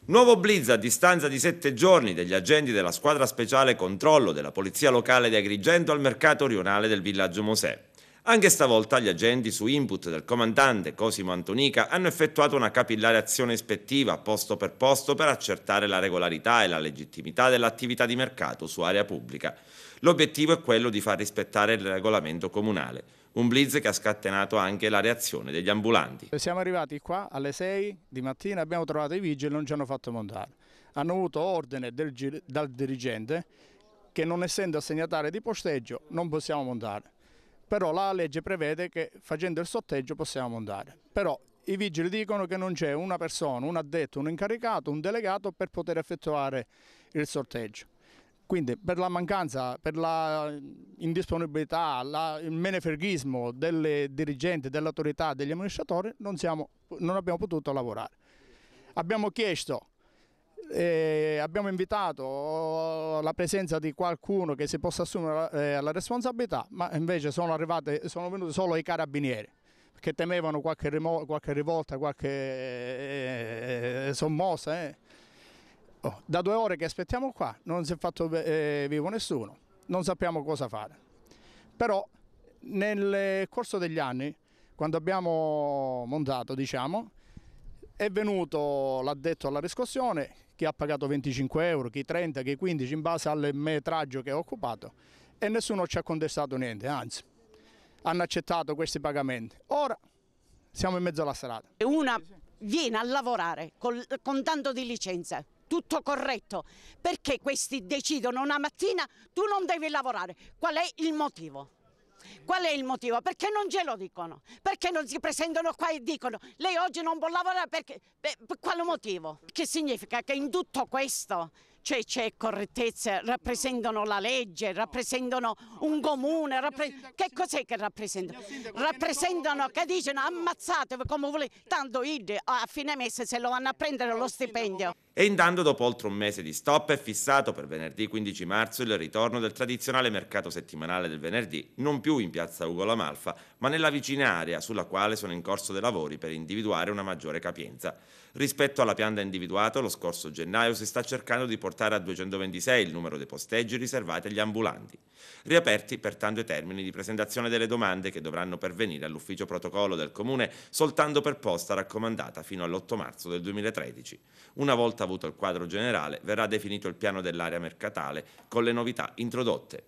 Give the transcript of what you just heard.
Nuovo blitz a distanza di 7 giorni degli agenti della squadra speciale controllo della Polizia Locale di Agrigento al mercato rionale del villaggio Mosè. Anche stavolta gli agenti, su input del comandante Cosimo Antonica, hanno effettuato una capillare azione ispettiva posto per accertare la regolarità e la legittimità dell'attività di mercato su area pubblica. L'obiettivo è quello di far rispettare il regolamento comunale. Un blitz che ha scatenato anche la reazione degli ambulanti. Siamo arrivati qua alle 6 di mattina, abbiamo trovato i vigili e non ci hanno fatto montare. Hanno avuto ordine dal dirigente che, non essendo assegnatario di posteggio, non possiamo montare. Però la legge prevede che facendo il sorteggio possiamo montare. Però i vigili dicono che non c'è una persona, un addetto, un incaricato, un delegato per poter effettuare il sorteggio. Quindi per la mancanza, per la indisponibilità, il menefreghismo delle dirigenti, dell'autorità, degli amministratori non abbiamo potuto lavorare. Abbiamo chiesto, abbiamo invitato la presenza di qualcuno che si possa assumere la responsabilità, ma invece sono venuti solo i carabinieri, che temevano qualche rivolta, qualche sommossa. Da 2 ore che aspettiamo qua, non si è fatto vivo nessuno, non sappiamo cosa fare. Però nel corso degli anni, quando abbiamo montato, diciamo, è venuto l'addetto alla riscossione, chi ha pagato 25 euro, chi 30, chi 15, in base al metraggio che ha occupato, e nessuno ci ha contestato niente, anzi, hanno accettato questi pagamenti. Ora siamo in mezzo alla strada. Una viene a lavorare con tanto di licenza. Tutto corretto, perché questi decidono una mattina tu non devi lavorare. Qual è il motivo? Qual è il motivo? Perché non ce lo dicono? Perché non si presentano qua e dicono lei oggi non può lavorare perché? Per quale motivo? Che significa che in tutto questo c'è correttezza, rappresentano la legge, rappresentano un comune, che cos'è che rappresentano? Rappresentano che dicono ammazzatevi come volete, tanto a fine mese se lo vanno a prendere lo stipendio. E intanto, dopo oltre un mese di stop, è fissato per venerdì 15 marzo il ritorno del tradizionale mercato settimanale del venerdì, non più in piazza Ugo La Malfa, ma nella vicina area sulla quale sono in corso dei lavori per individuare una maggiore capienza. Rispetto alla pianta individuata lo scorso gennaio si sta cercando di portare a 226 il numero dei posteggi riservati agli ambulanti. Riaperti pertanto i termini di presentazione delle domande che dovranno pervenire all'ufficio protocollo del Comune soltanto per posta raccomandata fino all'8 marzo del 2013. Una volta avuto il quadro generale, verrà definito il piano dell'area mercatale con le novità introdotte.